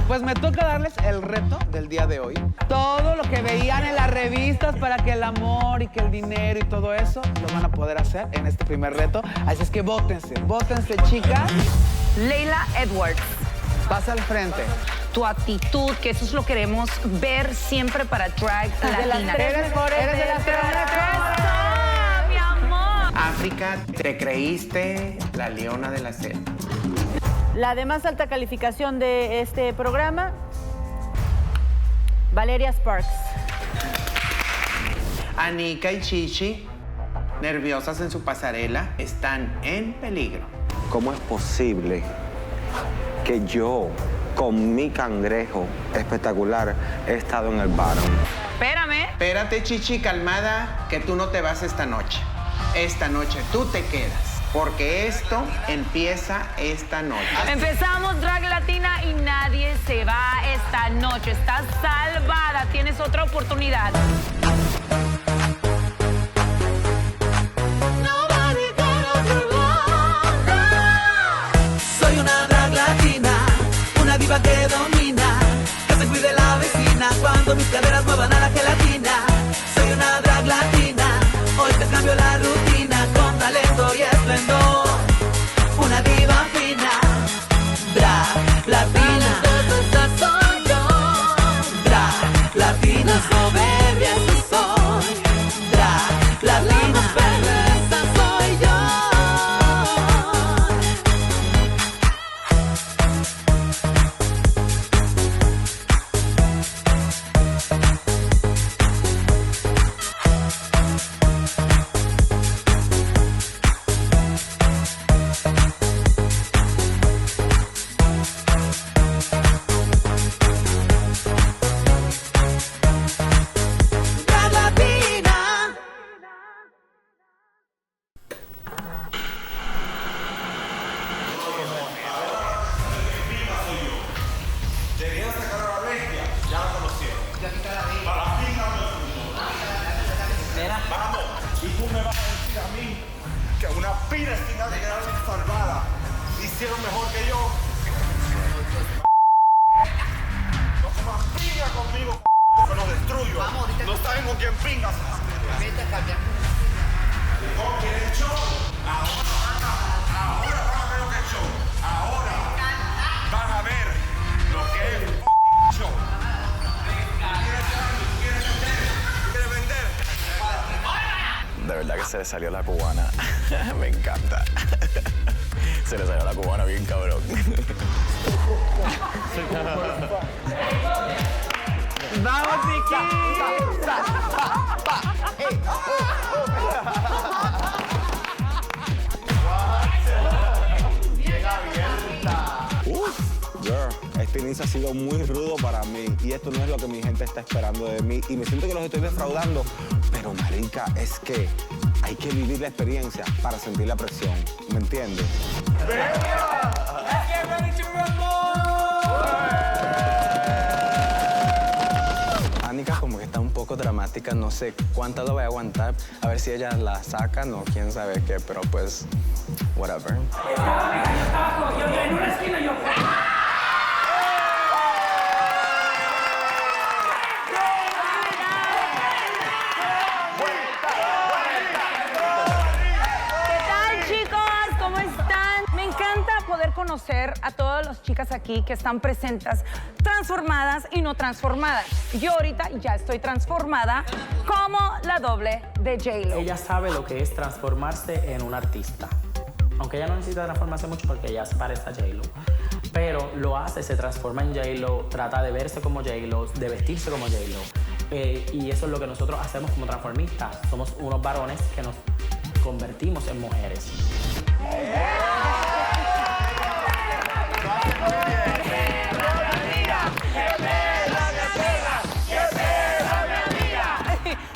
Pues me toca darles el reto del día de hoy. Todo lo que veían en las revistas para que el amor y que el dinero y todo eso lo van a poder hacer en este primer reto. Así es que vótense, chicas. Leyla Edwards. Pasa al frente. Tu actitud, que eso es lo que queremos ver siempre para Drag Latina. Eres de las tres mejores. ¡Eso, mi amor! Afrika, te creíste la leona de la selva. La de más alta calificación de este programa, Valeria Sparx. Anika y Chichi, nerviosas en su pasarela, están en peligro. ¿Cómo es posible que yo, con mi cangrejo espectacular, he estado en el bottom? Espérame. Espérate, Chichi, calmada, que tú no te vas esta noche. Esta noche tú te quedas, porque esto empieza esta noche. Empezamos Drag Latina y nadie se va esta noche. Estás salvada, tienes otra oportunidad. Soy una drag latina, una diva que domina, que se cuide la vecina cuando mis caderas muevan a la gelatina. Soy una drag latina, hoy te cambio la rutina con talento y esplendor. Una diva fina, drag latina, esa soy yo. Drag latina, soberbia que soy. Drag latina, esa soy yo. Hicieron mejor que yo. No comas pinga conmigo, que los destruyo. No saben con quién pingas. Vete a cambiar. ¿No quieres show? Ahora vas a ver lo que es show. Ahora vas a ver lo que es show. ¿Quieres vender? De verdad que se le salió la cubana. Me encanta. Se le salió la cubana bien cabrón. ¡Vamos, Vicky! Girl, este inicio ha sido muy rudo para mí y esto no es lo que mi gente está esperando de mí y me siento que los estoy defraudando, pero marica, es que hay que vivir la experiencia para sentir la presión, ¿me entiendes? Anika como que está un poco dramática, no sé cuánto lo voy a aguantar, a ver si ella la saca, no, quién sabe qué, pero pues, whatever. Yo en una esquina yo. Conocer a todas las chicas aquí que están presentes, transformadas y no transformadas. Yo ahorita ya estoy transformada como la doble de J-Lo. Ella sabe lo que es transformarse en una artista. Aunque ella no necesita transformarse mucho porque ella se parece a J-Lo. Pero lo hace, se transforma en J-Lo, trata de verse como J-Lo, de vestirse como J-Lo. Y eso es lo que nosotros hacemos como transformistas. Somos unos varones que nos convertimos en mujeres.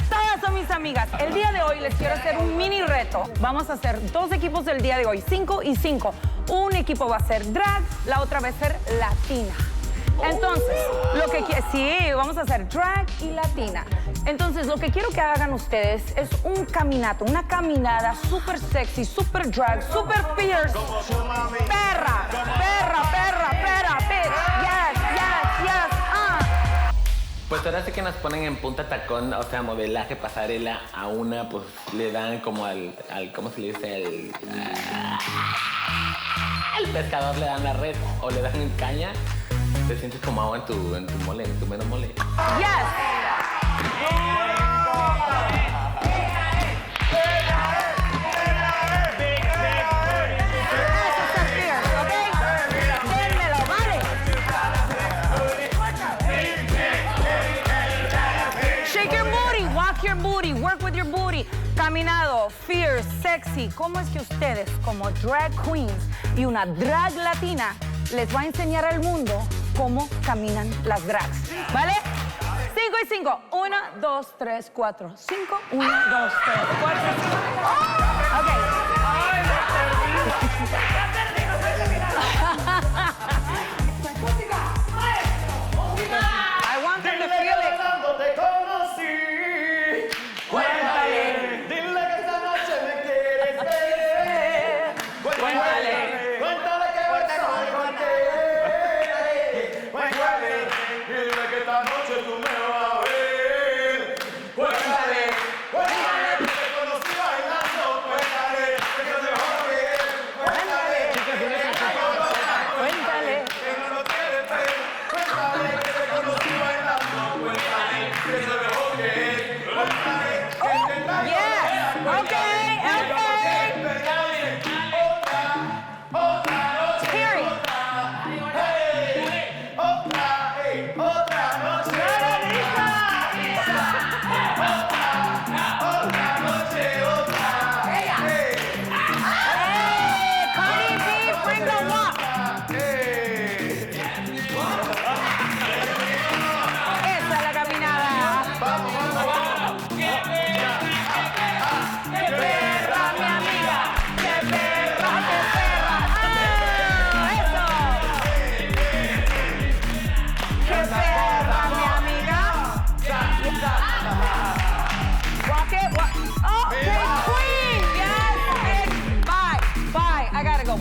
Todas son mis amigas. El día de hoy les quiero hacer un mini reto. Vamos a hacer 2 equipos del día de hoy, 5 y 5. Un equipo va a ser drag, la otra va a ser latina. Entonces, sí, vamos a hacer drag y latina. Entonces, lo que quiero que hagan ustedes es un caminato, una caminada súper sexy, súper drag, súper fierce. Perra, perra, perra, perra, bitch. Yes, yes. Pues ahora sí que nos ponen en punta tacón, o sea, modelaje, pasarela. A una, pues le dan como al ¿cómo se le dice? Al pescador le dan la red o le dan caña. Te sientes como agua en tu mole, en tu mero mole. Yes. Your booty, work with your booty. Caminado, fierce, sexy. ¿Cómo es que ustedes, como drag queens y una drag latina, les va a enseñar al mundo cómo caminan las drags? ¿Vale? 5 y 5. 1, 2, 3, 4. 5, 1, 2, 3, 4, 5. Ok. I want them to feel it.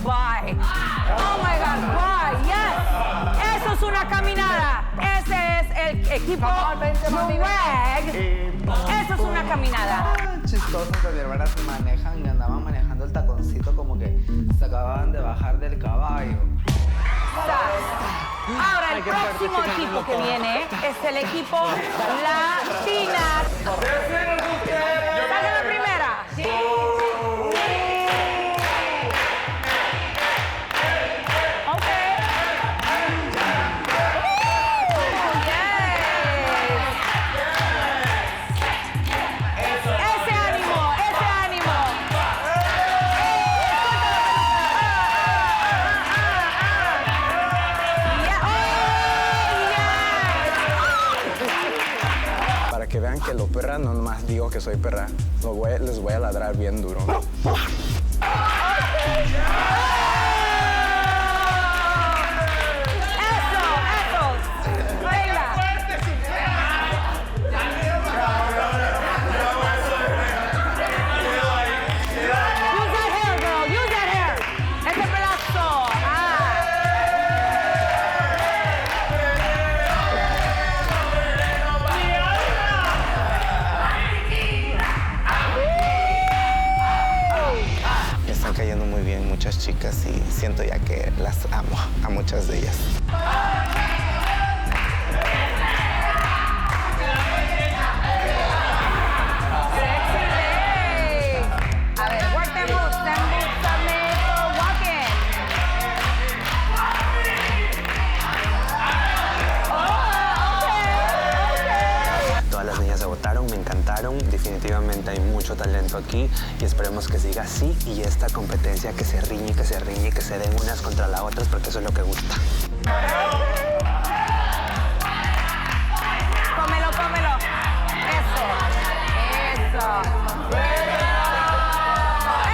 Bye. Oh my God, bye. Yes. Eso es una caminada. Ese es el equipo drag. Eso es una caminada. Chistoso que mi hermana se manejan y andaban manejando el taconcito como que se acababan de bajar del caballo. Ahora el próximo equipo que viene es el equipo Latina. ¿Saca la primera? Sí. Que vean que lo perra, no nomás digo que soy perra, les voy a ladrar bien duro. Chicas y siento ya que las amo a muchas de ellas. A ver, work them moves, submit for walking. Todas las niñas se votaron, me encantaron, definitivamente hay mucho talento aquí y esperemos que siga así y esta competencia que se riñe, que se riñe, que se den unas contra las otras porque eso es lo que gusta. Cómelo, cómelo. Eso.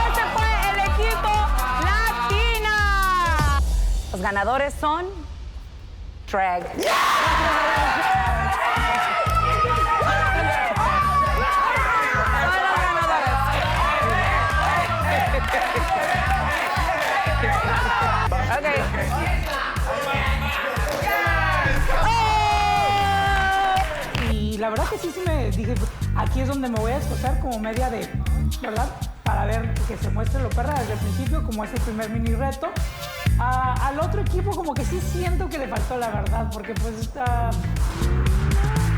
Ese fue el equipo Latina. Los ganadores son Drag. Okay. Oh, que sí me dije, aquí es donde me voy a escoger como media de, ¿verdad? Para ver que se muestre lo perra desde el principio, como es el primer mini reto. Al otro equipo como que sí siento que le faltó la verdad, porque pues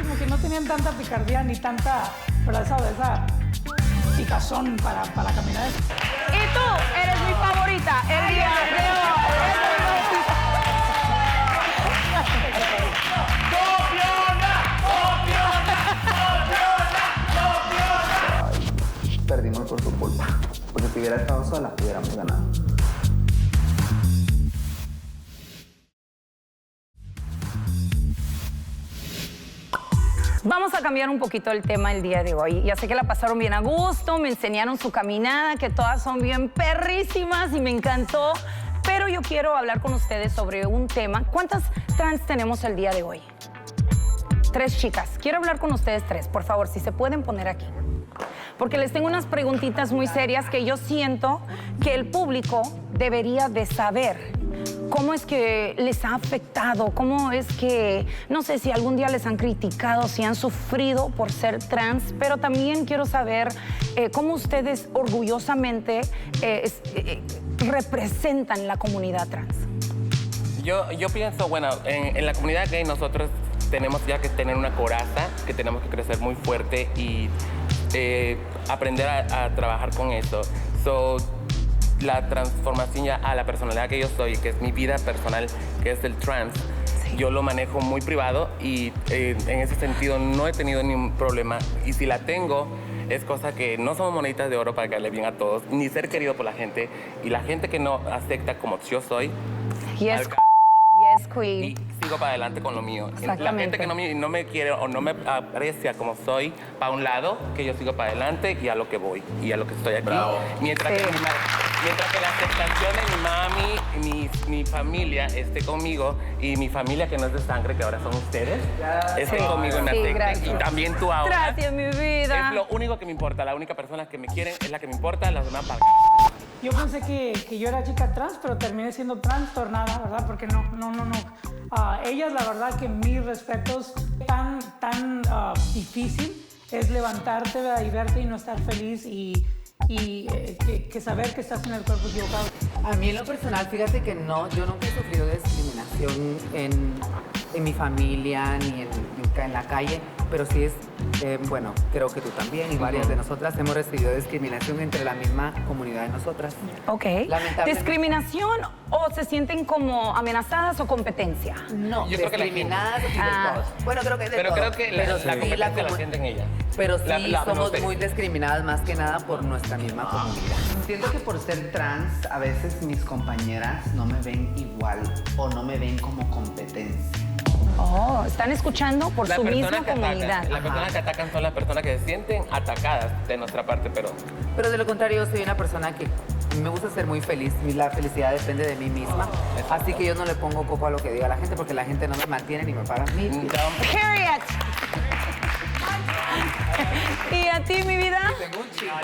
como que no tenían tanta picardía ni tanta, ¿verdad? Esa picazón para caminar. Y tú eres mi favorita el día de hoy. Perdimos por tu culpa. Porque si hubiera estado sola, hubiéramos ganado. Vamos a cambiar un poquito el tema el día de hoy. Ya sé que la pasaron bien a gusto, me enseñaron su caminada, que todas son bien perrísimas y me encantó. Pero yo quiero hablar con ustedes sobre un tema. ¿Cuántas trans tenemos el día de hoy? 3 chicas. Quiero hablar con ustedes 3, por favor, si se pueden poner aquí. Porque les tengo unas preguntitas muy serias que yo siento que el público debería de saber. ¿Cómo es que les ha afectado? ¿Cómo es que, no sé si algún día les han criticado, si han sufrido por ser trans? Pero también quiero saber cómo ustedes orgullosamente representan la comunidad trans. Yo pienso, bueno, en la comunidad gay nosotros tenemos ya que tener una coraza, que tenemos que crecer muy fuerte y aprender a trabajar con eso. La transformación ya a la personalidad que yo soy, que es mi vida personal, que es el trans, yo lo manejo muy privado y en ese sentido no he tenido ningún problema. Y si la tengo, es cosa que no somos moneditas de oro para caerle bien a todos, ni ser querido por la gente. Y la gente que no acepta como yo soy, Yes, queen. y sigo para adelante con lo mío. La gente que no me quiere o no me aprecia como soy, para un lado, que yo sigo para adelante y a lo que voy y a lo que estoy aquí. Mientras que la aceptación de mi mami, mi familia esté conmigo y mi familia que no es de sangre, que ahora son ustedes, estén conmigo y me acepten. Y también tú ahora. Gracias, mi vida. Es lo único que me importa. La única persona que me quieren es la que me importa, las demás para. Yo pensé que yo era chica trans, pero terminé siendo trastornada, ¿verdad? Porque no. Ellas, la verdad que mis respetos, tan difícil es levantarte, ¿verdad? Y verte y no estar feliz y que saber que estás en el cuerpo equivocado. A mí en lo personal, fíjate que yo nunca he sufrido discriminación en mi familia ni en la calle, pero sí es, bueno, creo que tú también y varias de nosotras hemos recibido discriminación entre la misma comunidad de nosotras. Ok. ¿Discriminación o se sienten como amenazadas o competencia? No, yo discriminadas y de todos. Bueno, creo que de pero todos. Creo que la competencia la sienten ellas. Pero sí somos muy discriminadas más que nada por nuestra misma comunidad. Siento que por ser trans, a veces mis compañeras no me ven igual o no me ven como competencia. Oh, están escuchando por su misma comunidad. Las personas que atacan son las personas que se sienten atacadas de nuestra parte, Pero de lo contrario, yo soy una persona que me gusta ser muy feliz. La felicidad depende de mí misma. Así que yo no le pongo coco a lo que diga la gente, porque la gente no me mantiene ni me paga a mí. Period. ¿Y a ti, mi vida? Tengo un chico.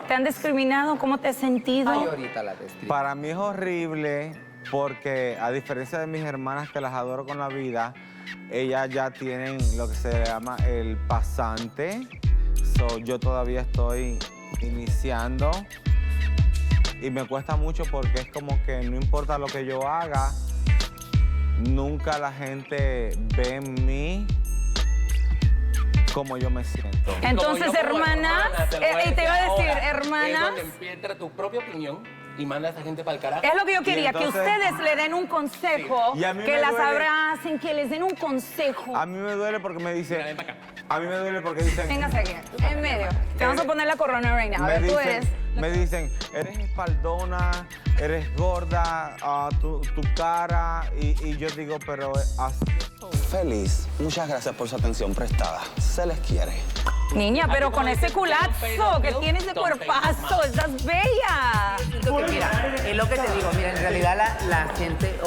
¿Te han discriminado? ¿Cómo te has sentido? Ay, ahorita la discrimino. Para mí es horrible porque, a diferencia de mis hermanas que las adoro con la vida, ellas ya tienen lo que se llama el pasante. Yo todavía estoy iniciando y me cuesta mucho porque es como que no importa lo que yo haga, nunca la gente ve en mí como yo me siento. Entonces, hermanas, y te iba a decir, hermanas, es donde entra tu propia opinión y manda a esa gente para el carajo. es lo que yo quería, entonces, que ustedes le den un consejo, Y a mí que me las duele. abracen, que les den un consejo. A mí me duele porque me dicen... Mira, ven para acá. A mí me duele porque dicen... Véngase aquí, en medio. Te vamos a poner la corona right now. A ver, tú eres... Me dicen, eres espaldona, eres gorda, tu cara, y yo digo, pero así soy. Feliz, muchas gracias por su atención prestada. Se les quiere. Niña, pero con ese culazo que tienes de cuerpazo, estás bella. Siento que, mira, es lo que te digo, mira, en realidad la gente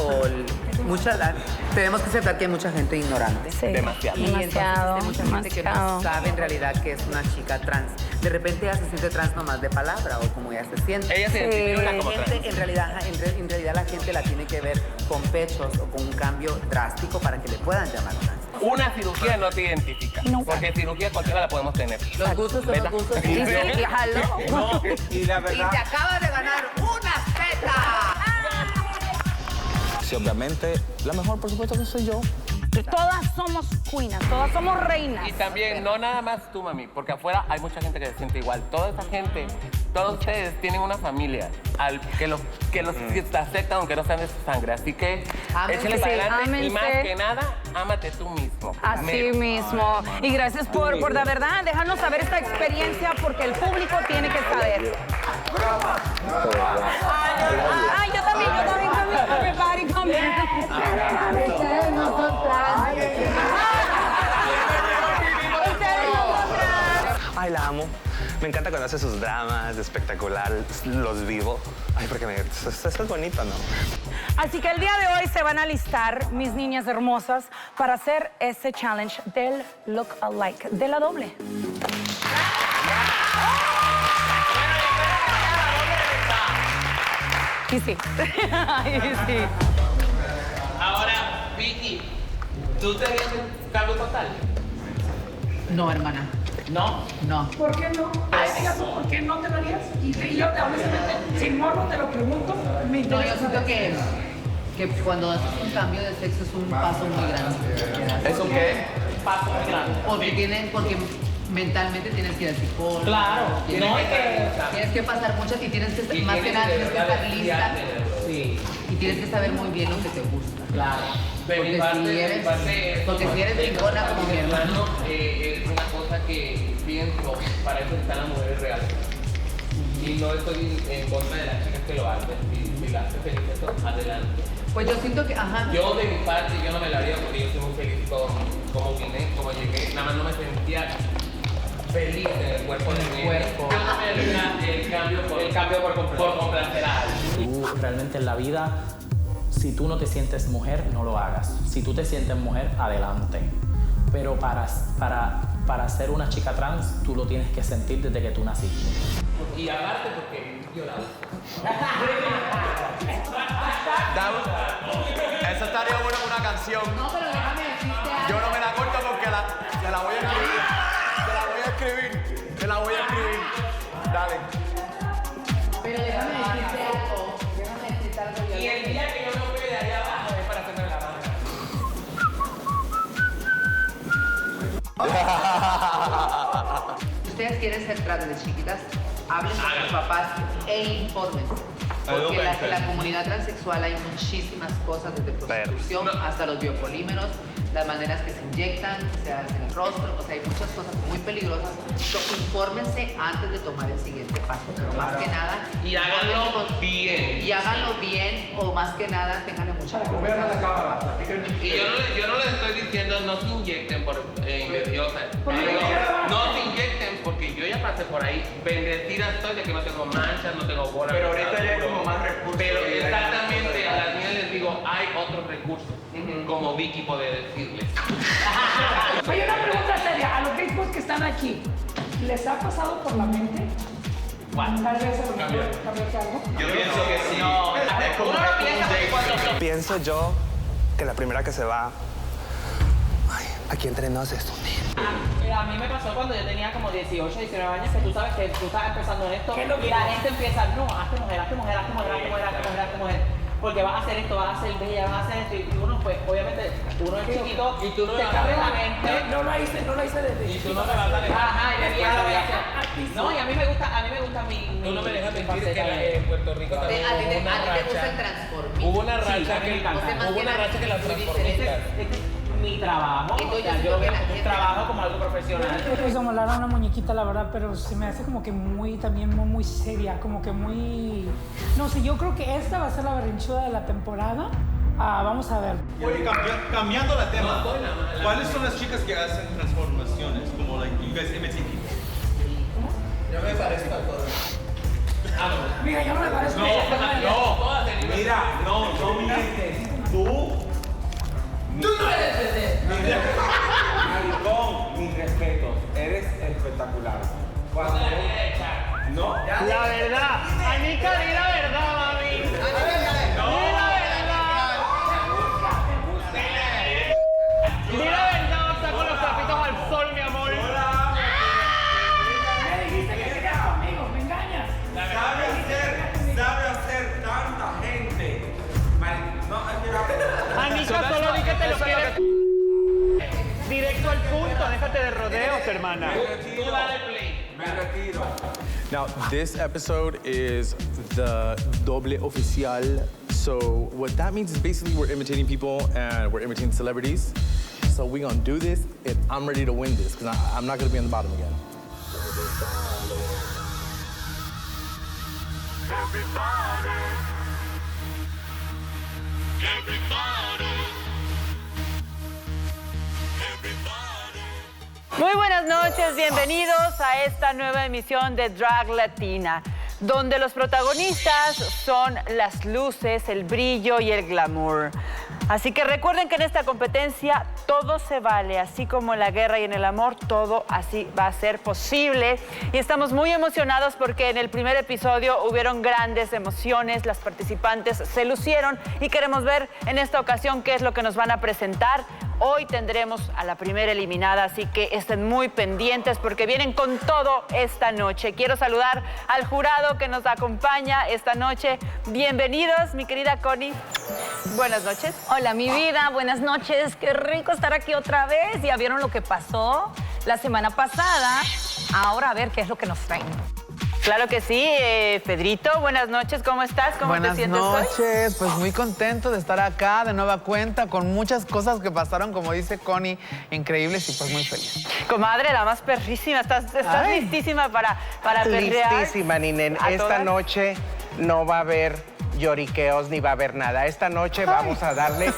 tenemos que aceptar que hay mucha gente ignorante. Sí. Demasiado. Y entonces hay mucha gente que no sabe en realidad que es una chica trans. De repente ella se siente trans nomás de palabra o como ella se siente. Ella se identifica como trans. En realidad la gente la tiene que ver con pechos o con un cambio drástico para que le puedan llamar trans. Una cirugía no te identifica. No. Porque cirugía cualquiera la podemos tener. Los gustos son los gustos. Sí, déjalo. No, y la Y verdad, te acaba de ganar unas tetas. sí, obviamente, la mejor, por supuesto, que soy yo. Todas somos queenas, todas somos reinas. Y también, no nada más tú, mami, porque afuera hay mucha gente que se siente igual. Toda esa gente, todos ustedes tienen una familia que los aceptan aunque no sean de su sangre. Así que Ámense, échale para adelante y ámense. más que nada, ámate tú mismo. Así Primero. mismo. Y gracias por la verdad, déjanos saber esta experiencia porque el público tiene que saber. Ay, yo también. Everybody come here. Ay, la amo. Me encanta cuando hace sus dramas, espectacular, los vivo. Ay, porque eso es bonito, ¿no? Así que el día de hoy se van a alistar mis niñas hermosas para hacer ese challenge del look alike, de la doble. Y sí. Ay, sí. Ahora, Vicky, ¿tú te harías un cambio total? No, hermana. ¿No? No. ¿Por qué no? ¿Por qué no te lo harías? Y yo, honestamente, sin morro te lo pregunto. Me No, interesa yo siento saber. que cuando haces un cambio de sexo es un paso muy grande. ¿Es un qué? Paso muy grande. Porque mentalmente tienes que ir al psicólogo. Claro. Tienes, No, tienes que pasar mucho y tienes que estar, más que nada, tienes que estar lista. Sí, Y tienes que saber muy bien lo que te gusta. claro. Porque si eres brincona como mi hermano. Es una cosa que pienso, para eso están las mujeres reales. Y no estoy en contra de las chicas que lo hacen. Si la hacen feliz, eso, adelante. Pues yo siento que, ajá. Yo de mi parte, yo no me la haría porque yo soy muy feliz con cómo vine, cómo llegué. Nada más no me sentía feliz en el cuerpo de mi cuerpo. Yo no me haría el cambio por complacer a alguien. Tú realmente en la vida, si tú no te sientes mujer, no lo hagas. Si tú te sientes mujer, adelante. Pero para ser una chica trans, tú lo tienes que sentir desde que tú naciste. Y aparte porque yo la uso. Eso estaría bueno en una canción. No, pero déjame decirte algo. Yo no me la corto porque se la voy a escribir. Se la voy a escribir. Dale. Pero déjame decirte algo. Y el día que yo me voy de allá abajo es para hacerme la mano. Si ustedes quieren ser trans desde chiquitas, hablen con sus papás e infórmense. Porque en la comunidad transexual hay muchísimas cosas, desde prostitución hasta los biopolímeros, las maneras que se inyectan, que se hacen en el rostro, o sea, hay muchas cosas muy peligrosas. Infórmense antes de tomar el siguiente paso, pero más que nada... Y háganlo bien. Y háganlo bien, o más que nada, tenganle mucha confianza. Y yo no les estoy diciendo no se inyecten por nerviosa. No se inyecten porque yo ya pasé por ahí. Bendecida estoy de que no tengo manchas, no tengo bolas. Pero ahorita ya hay como más recursos. Pero exactamente, a las niñas les digo, hay otros recursos. Como Vicky puede decirles. Hay una pregunta seria. A los gays que están aquí, ¿les ha pasado por la mente? Tal vez a lo mejor cambiarse algo. Yo pienso que sí. No, Es como uno no piensa que cuando... Pienso yo que la primera que se va, ay, aquí entre nos es Sunel. A mí me pasó cuando yo tenía como 18, 19 años, que tú sabes que tú estás empezando en esto y la gente empieza, no, hazte mujer, hazte mujer, hazte mujer, hazte mujer, hazte mujer, hazte mujer. Porque vas a hacer esto, vas a ser bella, vas a hacer esto. Y uno, pues, obviamente, uno es chiquito y tú no te cambias la mente. No lo hice desde Y tú no me vas a dejar. Ajá, y después lo voy a hacer. No, y a mí me gusta mi... Tú no me dejas mentir que en Puerto Rico también A ti te hubo una gusta el racha. transformismo. Hubo una Sí, racha a mí me encanta. que las transformistas. Este es mi trabajo, Entonces, o sea, yo yo lo veo creo que la como un gente- trabajo, como algo profesional. Pues Amalara una muñequita, la verdad, pero se me hace como que muy, también muy seria, como que muy... No sé, yo creo que esta va a ser la berrinchuda de la temporada. Vamos a ver. Oye, cambiando de tema, ¿cuáles son las chicas que hacen transformaciones? Como like you guys imitate people. Yo me parezco a todos. Mira, yo no me parezco. Mira, no mientes. Tú Tú no eres ese. Maricón, mis respetos, eres espectacular. Cuando... No. La verdad, Anika, di la verdad, mami. Di la verdad. Di la verdad, hermana. Me retiro. Now, this episode is the doble oficial. So what that means is basically we're imitating people and we're imitating celebrities. So we're gonna do this, and I'm ready to win this because I'm not gonna be on the bottom again. Muy buenas noches, bienvenidos a esta nueva emisión de Drag Latina, donde los protagonistas son las luces, el brillo y el glamour. Así que recuerden que en esta competencia todo se vale, así como en la guerra y en el amor, todo así va a ser posible. Y estamos muy emocionados porque en el primer episodio hubieron grandes emociones, las participantes se lucieron y queremos ver en esta ocasión qué es lo que nos van a presentar. Hoy tendremos a la primera eliminada, así que estén muy pendientes porque vienen con todo esta noche. Quiero saludar al jurado que nos acompaña esta noche. Bienvenidos, mi querida Connie. Buenas noches. Hola, mi vida. Buenas noches. Qué rico estar aquí otra vez. ¿Ya vieron lo que pasó la semana pasada? Ahora a ver qué es lo que nos traen. Claro que sí, Fedrito, buenas noches, ¿cómo estás? ¿Cómo te sientes hoy? Buenas noches, pues muy contento de estar acá de nueva cuenta con muchas cosas que pasaron, como dice Connie, increíbles y pues muy feliz. Comadre, la más perrísima, ¿estás listísima para perrear? Listísima, Ninel. Esta noche no va a haber lloriqueos ni va a haber nada. Esta noche vamos a darle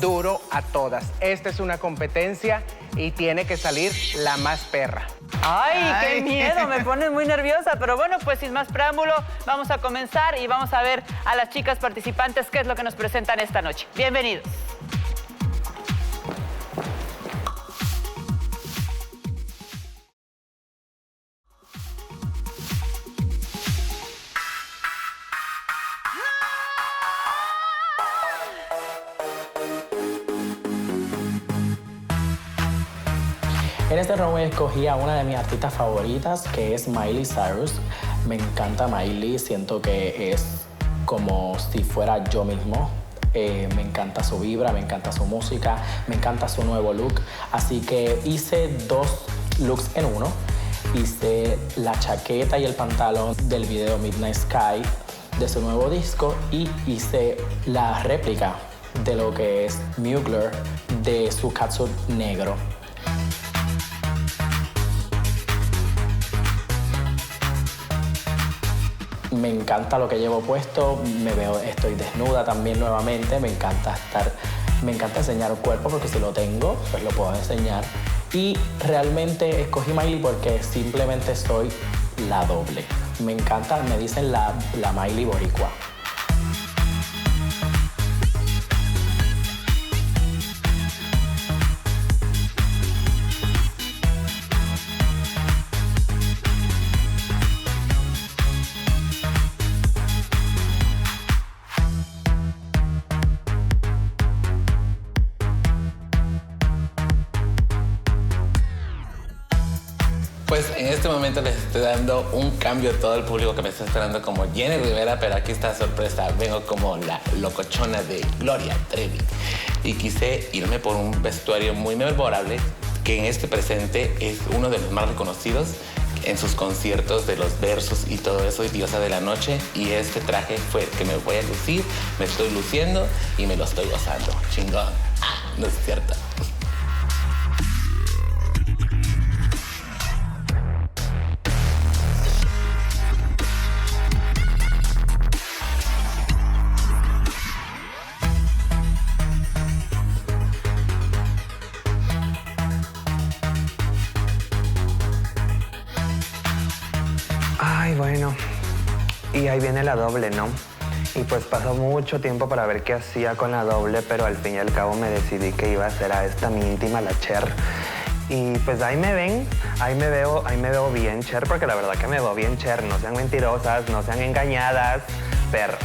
duro a todas. Esta es una competencia y tiene que salir la más perra. ¡Ay, qué miedo! Me pones muy nerviosa. Pero bueno, pues sin más preámbulo, vamos a comenzar y vamos a ver a las chicas participantes qué es lo que nos presentan esta noche. Bienvenidos. En este runway escogí a una de mis artistas favoritas, que es Miley Cyrus. Me encanta Miley, siento que es como si fuera yo mismo. Me encanta su vibra, me encanta su música, me encanta su nuevo look. Así que hice 2 looks en uno. Hice la chaqueta y el pantalón del video Midnight Sky de su nuevo disco y hice la réplica de lo que es Mugler de su catsuit negro. Me encanta lo que llevo puesto, estoy desnuda también nuevamente, me encanta enseñar el cuerpo porque si lo tengo, pues lo puedo enseñar. Y realmente escogí Miley porque simplemente soy la doble. Me encanta, me dicen la Miley boricua. Pues en este momento les estoy dando un cambio a todo el público que me está esperando como Jenny Rivera, pero aquí está sorpresa. Vengo como la locochona de Gloria Trevi. Y quise irme por un vestuario muy memorable que en este presente es uno de los más reconocidos en sus conciertos de los versos y todo eso, y Diosa de la Noche. Y este traje fue el que me voy a lucir, me estoy luciendo y me lo estoy gozando. Chingón. No es cierto. Ay, bueno, y ahí viene la doble, ¿no? Y pues pasó mucho tiempo para ver qué hacía con la doble, pero al fin y al cabo me decidí que iba a hacer a esta mi íntima, la Cher. Y pues ahí me ven, ahí me veo bien Cher, porque la verdad que me veo bien Cher. No sean mentirosas, no sean engañadas, perros.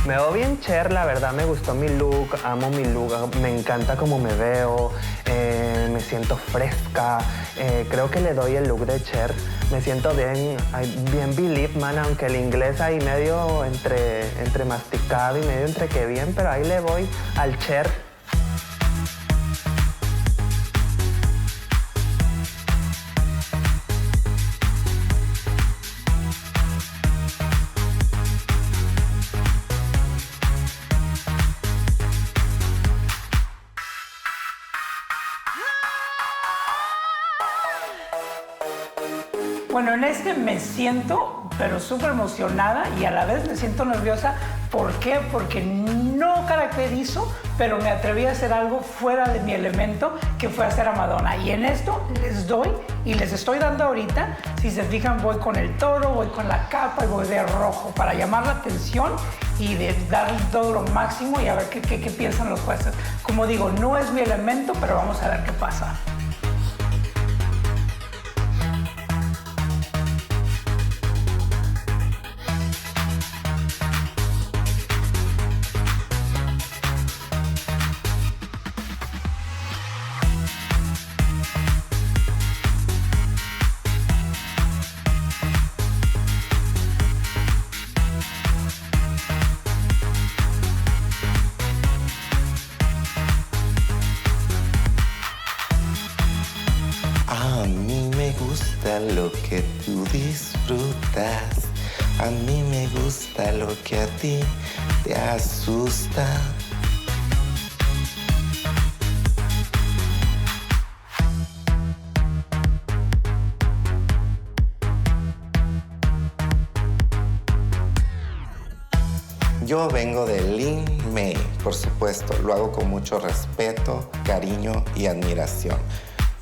Me veo bien Cher, la verdad me gustó mi look, amo mi look, me encanta cómo me veo, me siento fresca, creo que le doy el look de Cher, me siento bien believe, man, aunque el inglés ahí medio entre masticado y medio entre que bien, pero ahí le voy al Cher. Bueno, en este me siento, pero súper emocionada y a la vez me siento nerviosa. ¿Por qué? Porque no caracterizo, pero me atreví a hacer algo fuera de mi elemento, que fue hacer a Madonna. Y en esto les doy, y les estoy dando ahorita, si se fijan, voy con el toro, voy con la capa y voy de rojo para llamar la atención y de dar todo lo máximo y a ver qué piensan los jueces. Como digo, no es mi elemento, pero vamos a ver qué pasa. Lo que tú disfrutas, a mí me gusta lo que a ti te asusta. Yo vengo de Lin May, por supuesto, lo hago con mucho respeto, cariño y admiración,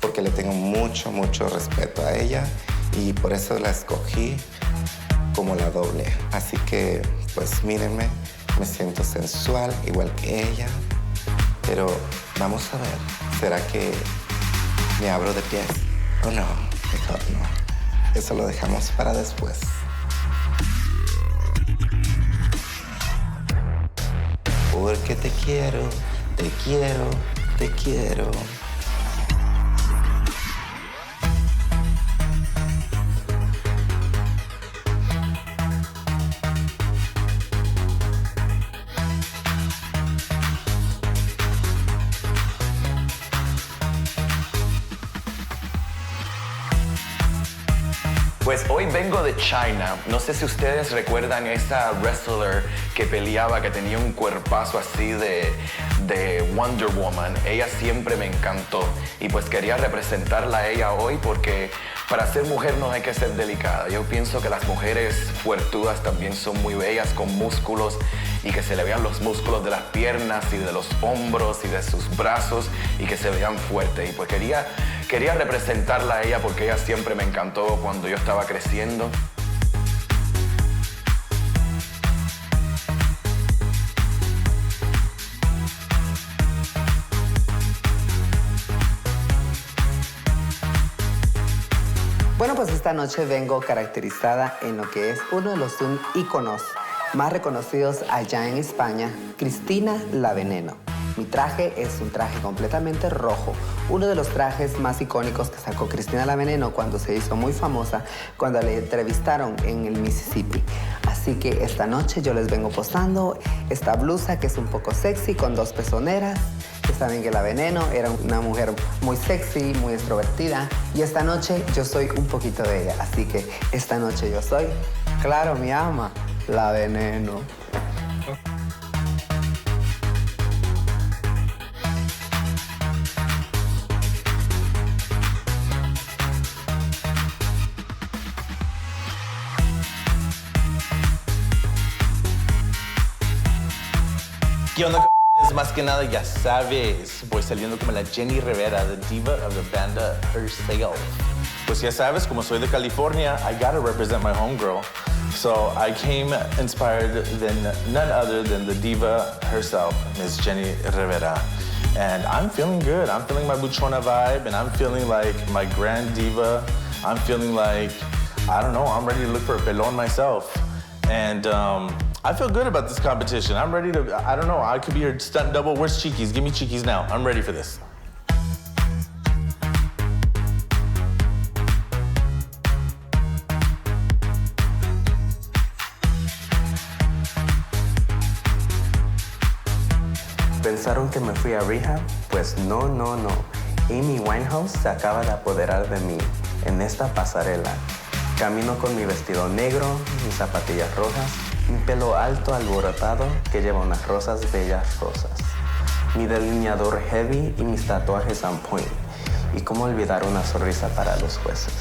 porque le tengo mucho, mucho respeto a ella y por eso la escogí como la doble. Así que, pues mírenme, me siento sensual, igual que ella, pero vamos a ver, ¿será que me abro de pies o no? Mejor no, eso lo dejamos para después. Porque te quiero, te quiero, te quiero. Pues hoy vengo de China. No sé si ustedes recuerdan esa wrestler que peleaba, que tenía un cuerpazo así de Wonder Woman. Ella siempre me encantó y pues quería representarla a ella hoy porque para ser mujer no hay que ser delicada. Yo pienso que las mujeres fuertudas también son muy bellas, con músculos y que se le vean los músculos de las piernas y de los hombros y de sus brazos y que se vean fuertes. Y pues quería representarla a ella porque ella siempre me encantó cuando yo estaba creciendo. Bueno, pues esta noche vengo caracterizada en lo que es uno de los íconos más reconocidos allá en España, Cristina la Veneno. Mi traje es un traje completamente rojo, uno de los trajes más icónicos que sacó Cristina la Veneno cuando se hizo muy famosa, cuando le entrevistaron en el Mississippi. Así que esta noche yo les vengo posando esta blusa que es un poco sexy con 2 pezoneras. Ya saben que la Veneno era una mujer muy sexy, muy extrovertida. Y esta noche yo soy un poquito de ella. Así que esta noche yo soy, claro, mi ama, la Veneno. ¿Qué onda, c***? Más que nada, ya sabes, voy saliendo como la Jenny Rivera, the diva of the banda herself. Pues ya sabes, como soy de California, I gotta represent my homegirl. So I came inspired than none other than the diva herself, Miss Jenny Rivera. And I'm feeling good. I'm feeling my buchona vibe, and I'm feeling like my grand diva. I'm feeling like, I don't know, I'm ready to look for a pelon myself. And I feel good about this competition. I'm ready to, I don't know, I could be your stunt double. Where's Chiquis? Give me Chiquis now. I'm ready for this. ¿Pensaron que me fui a rehab? Pues no, no, no. Amy Winehouse se acaba de apoderar de mí en esta pasarela. Camino con mi vestido negro, mis zapatillas rojas, mi pelo alto alborotado que lleva unas rosas bellas rosas, mi delineador heavy y mis tatuajes on point. Y cómo olvidar una sonrisa para los jueces.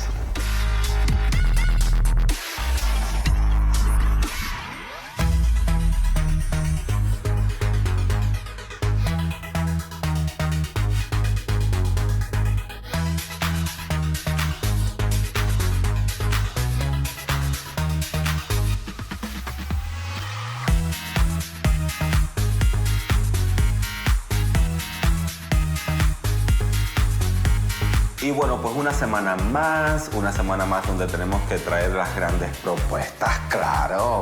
Y bueno, pues una semana más donde tenemos que traer las grandes propuestas, claro.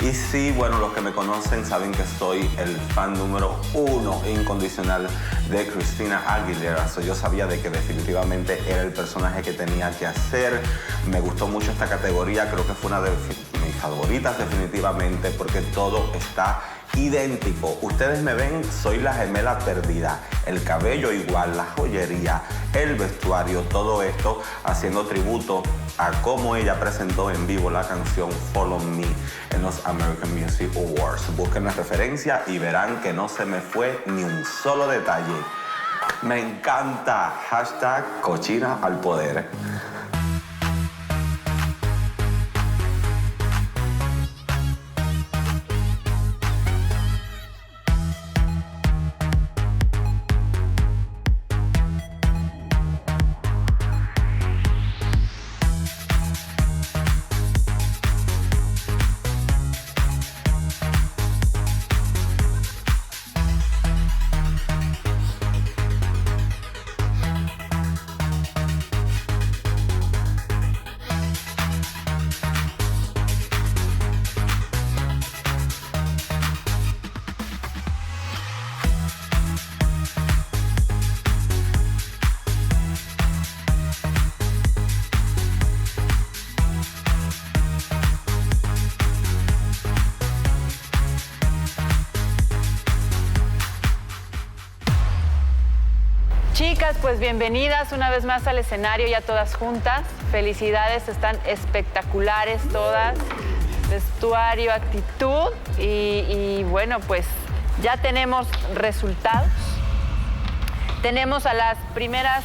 Y sí, bueno, los que me conocen saben que soy el fan número 1 incondicional de Christina Aguilera. Yo sabía de que definitivamente era el personaje que tenía que hacer. Me gustó mucho esta categoría, creo que fue una de mis favoritas definitivamente porque todo está idéntico. Ustedes me ven, soy la gemela perdida. El cabello igual, la joyería, el vestuario, todo esto haciendo tributo a cómo ella presentó en vivo la canción Follow Me en los American Music Awards. Busquen la referencia y verán que no se me fue ni un solo detalle. Me encanta. Hashtag cochina al poder. Chicas, pues bienvenidas una vez más al escenario, ya todas juntas. Felicidades, están espectaculares todas. Vestuario, actitud y bueno, pues ya tenemos resultados. Tenemos a las primeras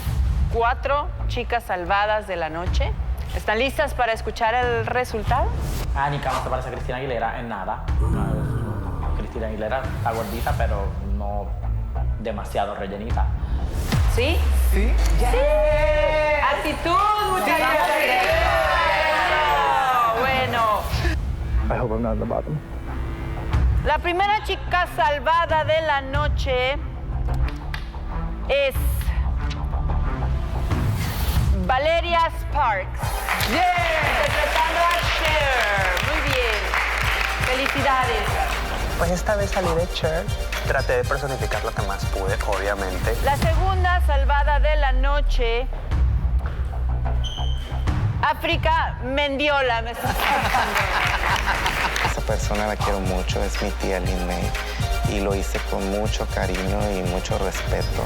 4 chicas salvadas de la noche. ¿Están listas para escuchar el resultado? Anika no se parece a Christina Aguilera en nada. Christina Aguilera está gordita, pero no demasiado rellenita. ¿Sí? ¿Sí? ¡Sí! ¡Actitud, muchachos! Bueno. I hope I'm not at the bottom. La primera chica salvada de la noche es Valeria Sparx. Interpretando a Cher. Muy bien. Felicidades. Pues esta vez salí de Cher. Traté de personificar lo que más pude, obviamente. La segunda salvada de la noche, Afrika, Mendiola. Me está Esa persona la quiero mucho, es mi tía Lin May. Y lo hice con mucho cariño y mucho respeto.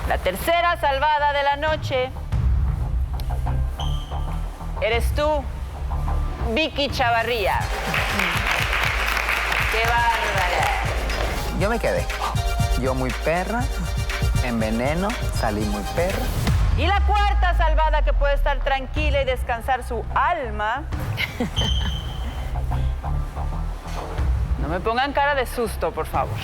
La tercera salvada de la noche, eres tú, Vicky Chavarria. ¡Qué bárbara! Yo me quedé. Yo muy perra, en veneno, salí muy perra. Y la cuarta salvada que puede estar tranquila y descansar su alma. No me pongan cara de susto, por favor.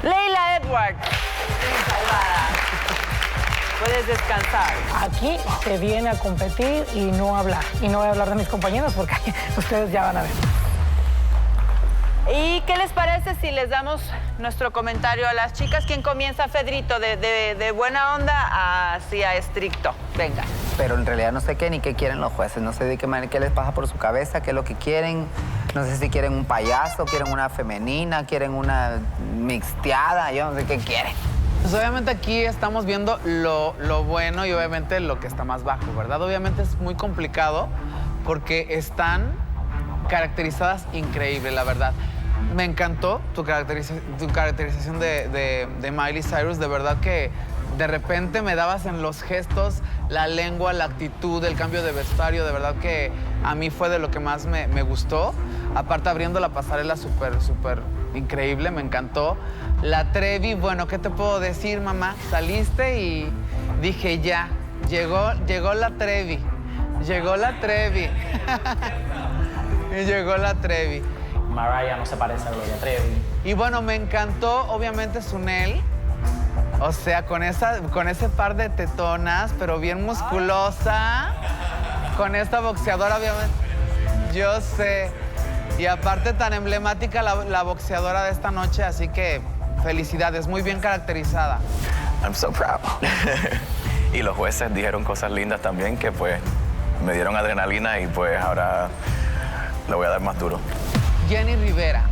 Leyla Edwards. Salvada. Puedes descansar. Aquí se viene a competir y no a hablar. Y no voy a hablar de mis compañeros porque ustedes ya van a ver. ¿Y qué les parece si les damos nuestro comentario a las chicas? ¿Quién comienza, Fedrito? ¿De buena onda hacia estricto? Venga. Pero en realidad no sé qué ni qué quieren los jueces. No sé de qué manera, qué les pasa por su cabeza, qué es lo que quieren. No sé si quieren un payaso, quieren una femenina, quieren una mixteada. Yo no sé qué quieren. Pues obviamente aquí estamos viendo lo bueno y obviamente lo que está más bajo, ¿verdad? Obviamente es muy complicado porque están caracterizadas increíble, la verdad. Me encantó tu caracterización de Miley Cyrus, de verdad que de repente me dabas en los gestos, la lengua, la actitud, el cambio de vestuario, de verdad que a mí fue de lo que más me gustó. Aparte abriendo la pasarela súper increíble, me encantó. La Trevi, bueno, ¿qué te puedo decir, mamá? Saliste y dije ya, llegó la Trevi, llegó la Trevi. Y llegó la Trevi. Mariah no se parece a Gloria Trevi. Y bueno, me encantó, obviamente, Sunel. O sea, con ese par de tetonas, pero bien musculosa. Con esta boxeadora, obviamente. Yo sé. Y aparte tan emblemática la boxeadora de esta noche, así que felicidades, muy bien caracterizada. I'm so proud. Y los jueces dijeron cosas lindas también que pues me dieron adrenalina y pues ahora le voy a dar más duro. Jenny Rivera,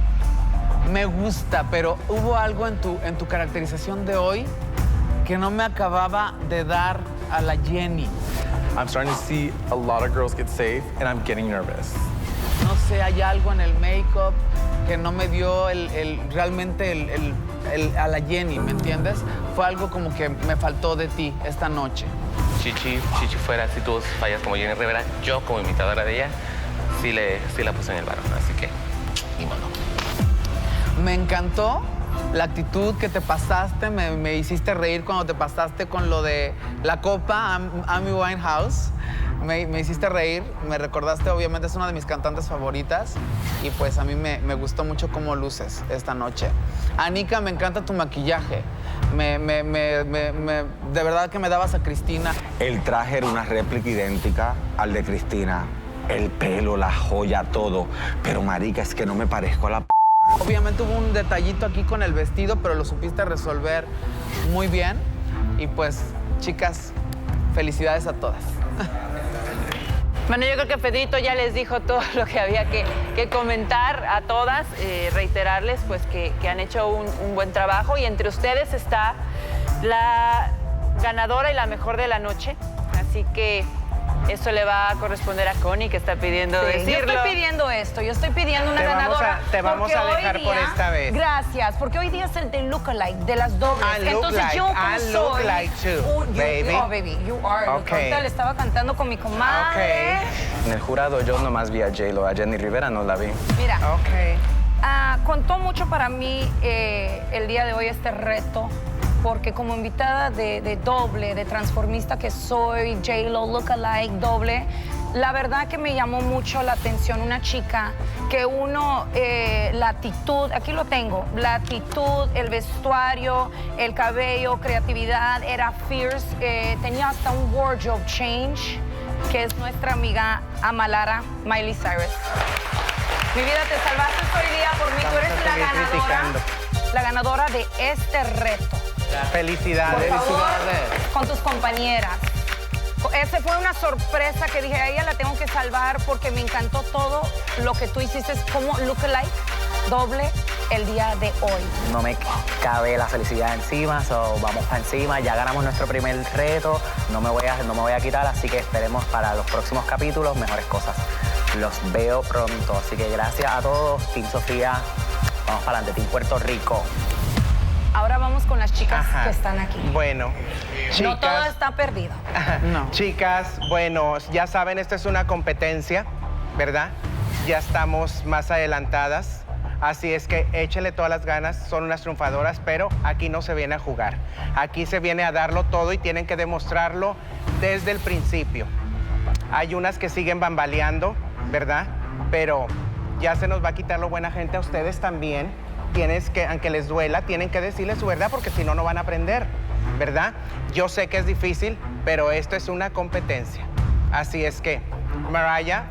me gusta, pero hubo algo en tu caracterización de hoy que no me acababa de dar a la Jenny. I'm starting to see a lot of girls get safe, and I'm getting nervous. No sé, hay algo en el make-up que no me dio realmente a la Jenny, ¿me entiendes? Fue algo como que me faltó de ti esta noche. Chichi Fuera, si tú fallas como Jenny Rivera, yo como imitadora de ella, sí la puse en el varón, así que ni modo. Me encantó la actitud que te pasaste, me hiciste reír cuando te pasaste con lo de la copa, Amy Winehouse. Me hiciste reír, me recordaste, obviamente es una de mis cantantes favoritas y pues a mí me gustó mucho cómo luces esta noche. Anika, me encanta tu maquillaje, de verdad que me dabas a Cristina. El traje era una réplica idéntica al de Cristina. El pelo, la joya, todo. Pero marica, es que no me parezco a la Obviamente hubo un detallito aquí con el vestido, pero lo supiste resolver muy bien. Y pues, chicas, felicidades a todas. Bueno, yo creo que Fedrito ya les dijo todo lo que había que comentar a todas, reiterarles pues que han hecho un buen trabajo y entre ustedes está la ganadora y la mejor de la noche, así que eso le va a corresponder a Connie, que está pidiendo decirlo. Yo estoy pidiendo esto, yo estoy pidiendo una ganadora. Te vamos a dejar por esta vez. Gracias, porque hoy día es el de lookalike, de las dobles. Entonces yo look like too, baby. Oh, baby, you are. Okay. Ahorita le estaba cantando con mi comadre. En el jurado yo nomás vi a J-Lo, a Jenny Rivera no la vi. Mira, contó mucho para mí el día de hoy este reto, porque como invitada de doble, de transformista que soy, J-Lo, lookalike, doble, la verdad que me llamó mucho la atención una chica que la actitud, aquí lo tengo, la actitud, el vestuario, el cabello, creatividad, era fierce, tenía hasta un wardrobe change, que es nuestra amiga Amalara, Miley Cyrus. Mi vida, te salvaste hoy día por mí, tú eres la ganadora de este reto. Felicidades. Por favor, con tus compañeras. Esa fue una sorpresa que dije, a ella la tengo que salvar porque me encantó todo lo que tú hiciste como lookalike doble el día de hoy. No me cabe la felicidad encima, vamos para encima, ya ganamos nuestro primer reto, no me voy a quitar, así que esperemos para los próximos capítulos mejores cosas. Los veo pronto, así que gracias a todos, Team Sofía, vamos para adelante, Team Puerto Rico. Ahora vamos con las chicas que están aquí. Bueno, chicas. No todo está perdido. No. Chicas, bueno, ya saben, esta es una competencia, ¿verdad? Ya estamos más adelantadas. Así es que échenle todas las ganas, son unas triunfadoras, pero aquí no se viene a jugar. Aquí se viene a darlo todo y tienen que demostrarlo desde el principio. Hay unas que siguen bambaleando, ¿verdad? Pero ya se nos va a quitar lo buena gente a ustedes también. Tienes que, aunque les duela, tienen que decirles su verdad porque si no, no van a aprender, ¿verdad? Yo sé que es difícil, pero esto es una competencia. Así es que, Mariah,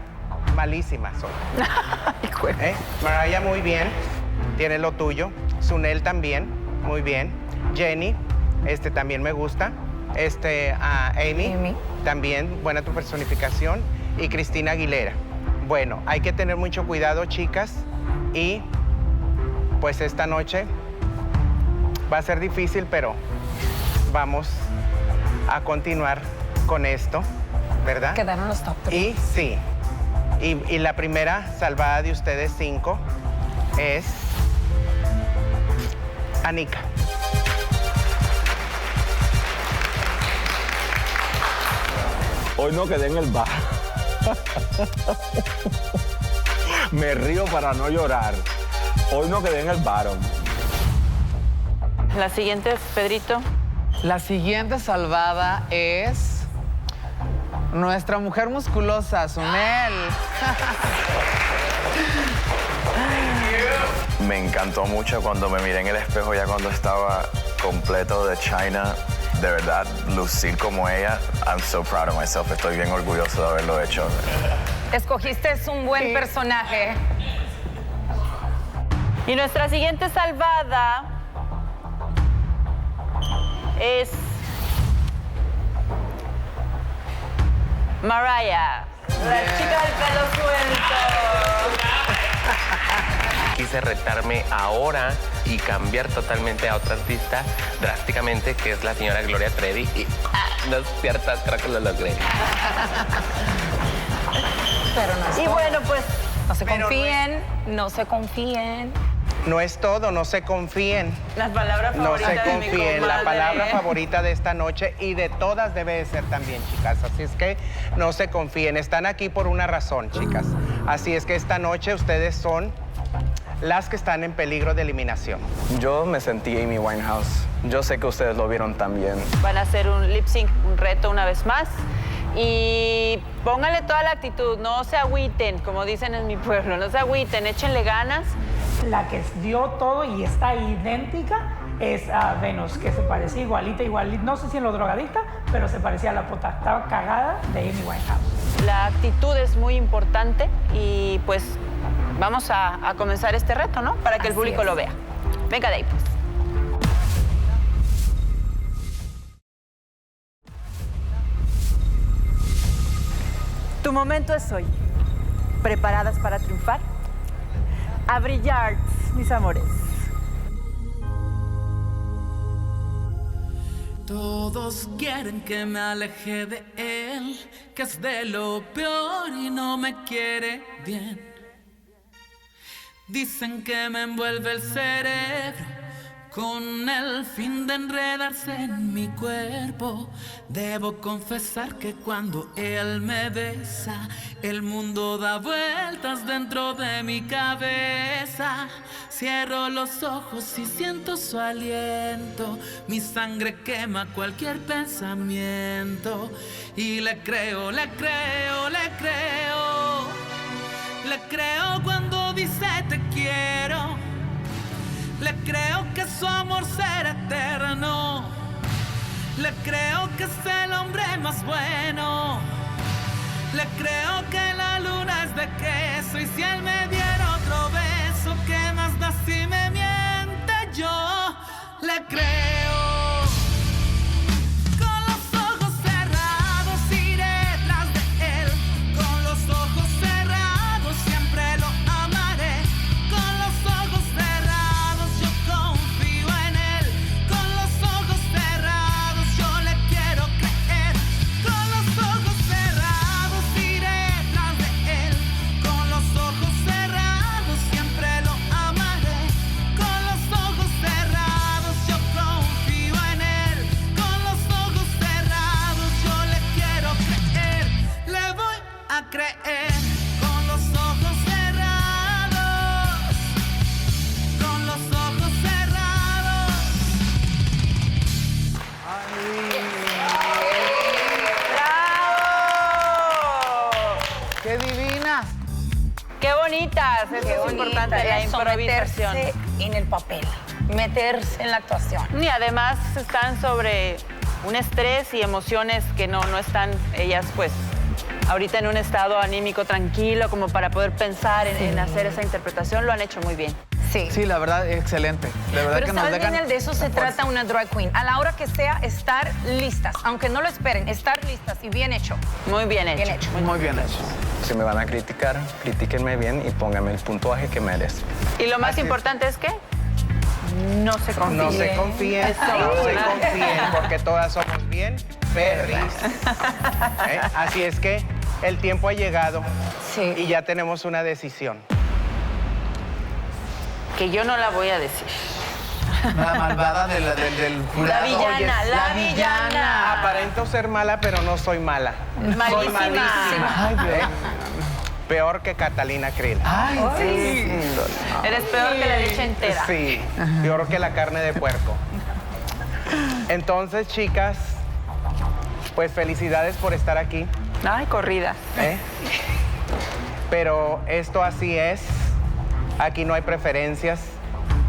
malísima soy. Mariah, muy bien, tiene lo tuyo. Sunel también, muy bien. Jenny, también me gusta. Amy, también, buena tu personificación. Y Cristina Aguilera. Bueno, hay que tener mucho cuidado, chicas, y pues esta noche va a ser difícil, pero vamos a continuar con esto, ¿verdad? Quedaron los top 3. Y sí, y la primera salvada de ustedes 5 es Anika. Hoy no quedé en el bar. Me río para no llorar. Hoy no quedé en el bottom. La siguiente es Pedrito. La siguiente salvada es nuestra mujer musculosa, Sunel. Me encantó mucho cuando me miré en el espejo ya cuando estaba completo de China. De verdad, lucir como ella, I'm so proud of myself. Estoy bien orgulloso de haberlo hecho. Escogiste un buen personaje. Y nuestra siguiente salvada es Mariah, la chica del pelo suelto. Quise retarme ahora y cambiar totalmente a otra artista drásticamente, que es la señora Gloria Trevi. Y no es cierto, creo que lo logré. Pero no es Y todo. bueno, pues No se confíen, no se confíen. No es todo, no se confíen. las palabras No favoritas se de mi confíen, la comadre. palabra favorita de esta noche y de todas debe de ser también, chicas. Así es que no se confíen, están aquí por una razón, chicas. Así es que esta noche ustedes son las que están en peligro de eliminación. Yo me sentí Amy Winehouse. Yo sé que ustedes lo vieron también. Van a hacer un lip sync, un reto una vez más. Y pónganle toda la actitud, no se agüiten, como dicen en mi pueblo, no se agüiten, échenle ganas. La que dio todo y está idéntica es Venus, que se parecía igualita, no sé si en lo drogadicta, pero se parecía a la pota. Estaba cagada de Amy Winehouse. La actitud es muy importante y pues vamos a comenzar este reto, ¿no? Para que el Así público es. lo vea. Venga de ahí, pues. Tu momento es hoy. ¿Preparadas para triunfar? A brillar, mis amores. Todos quieren que me aleje de él, que es de lo peor y no me quiere bien. Dicen que me envuelve el cerebro con el fin de enredarse en mi cuerpo. Debo confesar que cuando él me besa, el mundo da vueltas dentro de mi cabeza. Cierro los ojos y siento su aliento. Mi sangre quema cualquier pensamiento. Y le creo, le creo, le creo. Le creo cuando dice te quiero. Le creo que su amor será eterno. Le creo que es el hombre más bueno. Le creo que la luna es de queso. Y si él me diera otro beso, ¿qué más da si me miente? Yo le creo. Con los ojos cerrados iré tras de él. Con los ojos cerrados siempre lo amaré. Con los ojos cerrados yo confío en él. Con los ojos cerrados yo le quiero creer. Con los ojos cerrados iré tras de él. Con los ojos cerrados siempre lo amaré. Con los ojos cerrados yo confío en él. Con los ojos cerrados yo le quiero creer. Le voy a creer. Con los ojos cerrados. Con los ojos cerrados. ¡Bravo! ¡Qué divinas! ¡Qué bonitas! Eso es importante, la improvisación. Meterse en el papel, meterse en la actuación. Y además están sobre un estrés y emociones que no están ellas, pues, ahorita en un estado anímico tranquilo como para poder pensar en hacer esa interpretación. Lo han hecho muy bien. Sí. Sí, la verdad, excelente. De verdad Pero que nos sabes bien, dejan... de eso se Pues, trata una drag queen. A la hora que sea, estar listas. Aunque no lo esperen, estar listas y bien hecho. Muy bien hecho. Bien hecho. Muy bien hecho. Si me van a criticar, critíquenme bien y pónganme el puntuaje que merezco. Y lo más importante es que no se confíen. No se confíen, Eso. no se confíen, porque todas somos bien perris. Así es que el tiempo ha llegado y ya tenemos una decisión. Que yo no la voy a decir. La malvada del La villana, la villana. Aparento ser mala, pero no soy mala. Malísima. Soy malísima. Ay, Dios. Peor que Catalina Krill. Ay, sí. Eres peor que la leche entera. Sí, peor que la carne de puerco. Entonces, chicas, pues felicidades por estar aquí. Ay, corridas. Pero esto así es. Aquí no hay preferencias.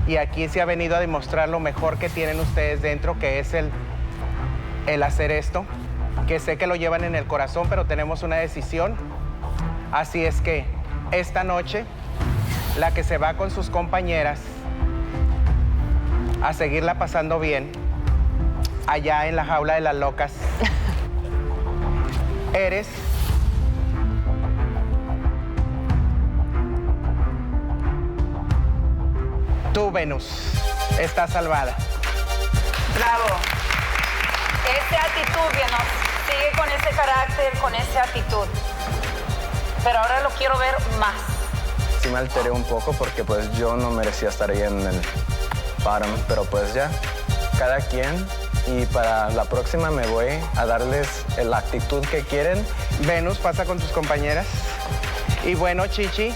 Y aquí se ha venido a demostrar lo mejor que tienen ustedes dentro, que es el hacer esto. Que sé que lo llevan en el corazón, pero tenemos una decisión. Así es que esta noche la que se va con sus compañeras a seguirla pasando bien allá en la jaula de las locas, eres tú, Venus. Estás salvada. Bravo. Esa actitud, Venus, sigue con ese carácter, con esa actitud. Pero ahora lo quiero ver más. Sí me alteré un poco porque pues yo no merecía estar ahí en el bottom, pero pues ya, cada quien. Y para la próxima me voy a darles la actitud que quieren. Venus, pasa con tus compañeras. Y bueno, Chichi,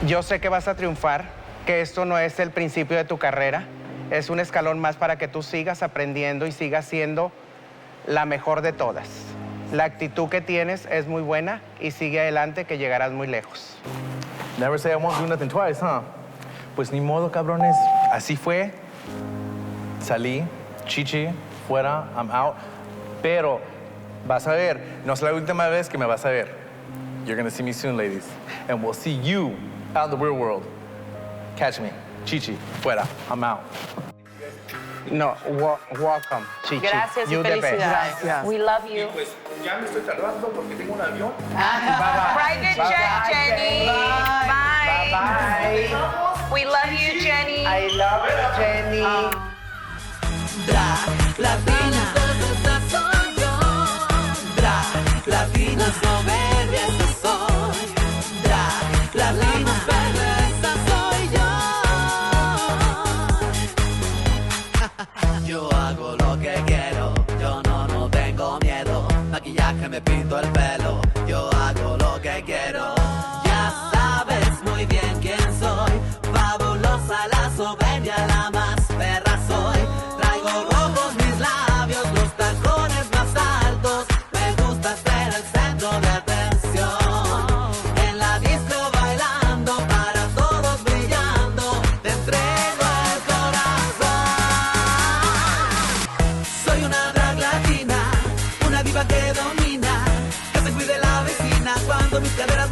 yo sé que vas a triunfar, que esto no es el principio de tu carrera. Es un escalón más para que tú sigas aprendiendo y sigas siendo la mejor de todas. La actitud que tienes es muy buena y sigue adelante que llegarás muy lejos. Never say I won't do nothing twice, huh? Pues ni modo, cabrones. Así fue. Salí, Chichi, fuera, I'm out. Pero vas a ver, no es la última vez que me vas a ver. You're gonna see me soon, ladies. And we'll see you out in the real world. Catch me. Chichi, fuera, I'm out. No, welcome, Chichi. Gracias y You the best. felicidades. Gracias. We love you. Pues ya me estoy tardando porque tengo un avión. Private jet, Jenny. Bye. Bye. We love you, Jenny. I love you, Jenny. Drag Latina, soy yo. Drag Latina, soberbia esta soy. Drag Latina, esta soy yo. Yo hago lo que quiero, yo no tengo miedo. Maquillaje, me pinto el pelo, yo hago lo que quiero. Ya sabes muy bien quién soy, fabulosa la soberbia, la más perra soy. Traigo rojos mis labios, los tacones más altos, me gusta ser el centro de atención. En la disco bailando, para todos brillando, te entrego el corazón. Soy una drag latina, una diva que domina, que se cuide la vecina cuando mis caderas